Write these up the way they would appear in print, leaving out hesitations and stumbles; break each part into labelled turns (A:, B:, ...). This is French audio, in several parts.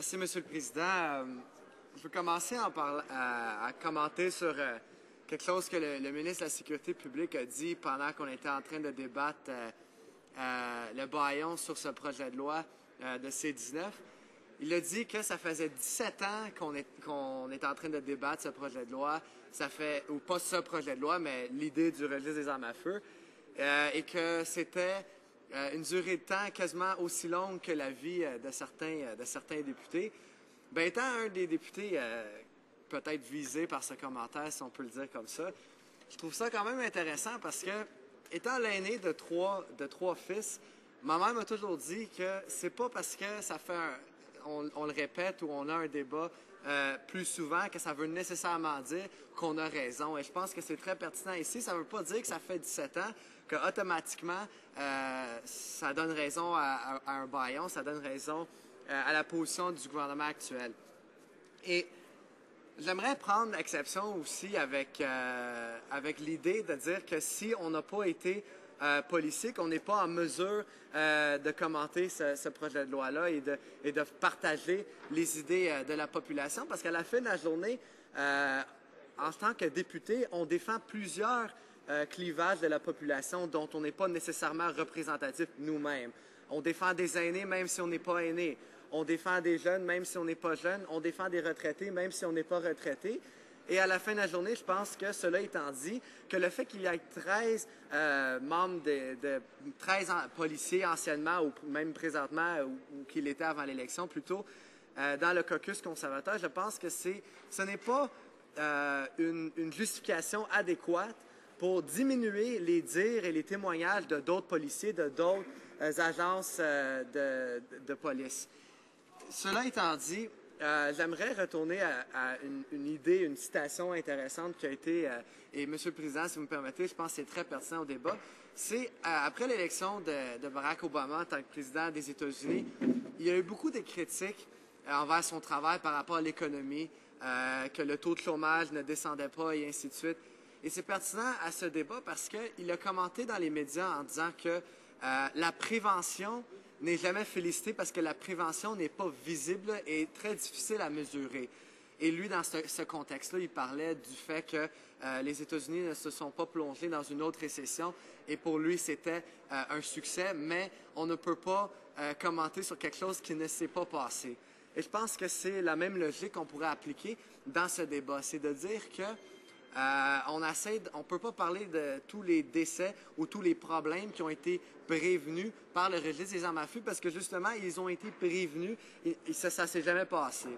A: Merci, Monsieur le Président. Je veux commencer à commenter sur quelque chose que le ministre de la Sécurité publique a dit pendant qu'on était en train de débattre le bâillon sur ce projet de loi de C-19. Il a dit que ça faisait 17 ans qu'on est en train de débattre ce projet de loi. Ça fait, ou pas ce projet de loi, mais l'idée du registre des armes à feu. Et que c'était une durée de temps quasiment aussi longue que la vie de certains députés. Bien, étant un des députés peut-être visé par ce commentaire, si on peut le dire comme ça, je trouve ça quand même intéressant parce que, étant l'aîné de trois fils, ma mère m'a toujours dit que c'est pas parce que ça fait on le répète ou on a un débat plus souvent que ça veut nécessairement dire qu'on a raison. Et je pense que c'est très pertinent ici. Ça ne veut pas dire que ça fait 17 ans qu'automatiquement, ça donne raison à un bâillon, ça donne raison à la position du gouvernement actuel. Et j'aimerais prendre exception aussi avec l'idée de dire que si on n'a pas été policier, qu'on n'est pas en mesure de commenter ce projet de loi-là et de partager les idées de la population, parce qu'à la fin de la journée, en tant que député, on défend plusieurs clivages de la population dont on n'est pas nécessairement représentatif nous-mêmes. On défend des aînés même si on n'est pas aîné. On défend des jeunes même si on n'est pas jeune. On défend des retraités même si on n'est pas retraité. Et à la fin de la journée, je pense que cela étant dit, que le fait qu'il y ait 13 membres 13 policiers anciennement ou même présentement, ou qu'il était avant l'élection plutôt, dans le caucus conservateur, je pense que ce n'est pas une justification adéquate pour diminuer les dires et les témoignages de d'autres policiers, de d'autres agences de police. Cela étant dit, j'aimerais retourner à une idée, une citation intéressante qui a été, et Monsieur le Président, si vous me permettez, je pense que c'est très pertinent au débat. C'est après l'élection de Barack Obama en tant que président des États-Unis, il y a eu beaucoup de critiques envers son travail par rapport à l'économie, que le taux de chômage ne descendait pas et ainsi de suite. Et c'est pertinent à ce débat parce qu'il a commenté dans les médias en disant que la prévention n'est jamais félicitée parce que la prévention n'est pas visible et très difficile à mesurer. Et lui, dans ce contexte-là, il parlait du fait que les États-Unis ne se sont pas plongés dans une autre récession et pour lui, c'était un succès, mais on ne peut pas commenter sur quelque chose qui ne s'est pas passé. Et je pense que c'est la même logique qu'on pourrait appliquer dans ce débat, c'est de dire que on ne peut pas parler de tous les décès ou tous les problèmes qui ont été prévenus par le registre des armes à feu parce que justement, ils ont été prévenus et ça ne s'est jamais passé.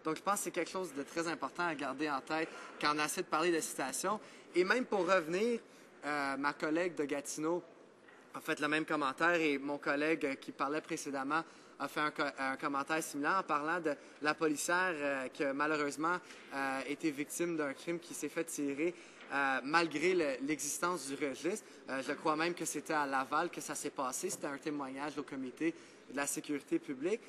A: Donc, je pense que c'est quelque chose de très important à garder en tête quand on essaie de parler de citation. Et même pour revenir, ma collègue de Gatineau a fait le même commentaire et mon collègue qui parlait précédemment a fait un commentaire similaire en parlant de la policière qui a malheureusement été victime d'un crime qui s'est fait tirer malgré l'existence du registre. Je crois même que c'était à Laval que ça s'est passé. C'était un témoignage au comité de la sécurité publique.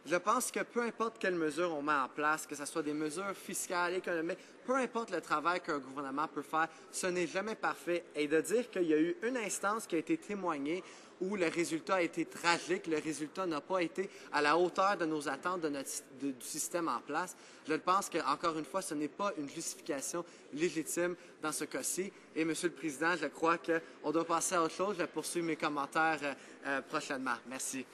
A: Je pense que peu importe quelles mesures on met en place, que ce soit des mesures fiscales, économiques, peu importe le travail qu'un gouvernement peut faire, ce n'est jamais parfait. Et de dire qu'il y a eu une instance qui a été témoignée où le résultat a été tragique, le résultat n'a pas été à la hauteur de nos attentes du système en place, je pense qu'encore une fois, ce n'est pas une justification légitime dans ce cas-ci. Et Monsieur le Président, je crois qu'on doit passer à autre chose. Je vais poursuivre mes commentaires prochainement. Merci.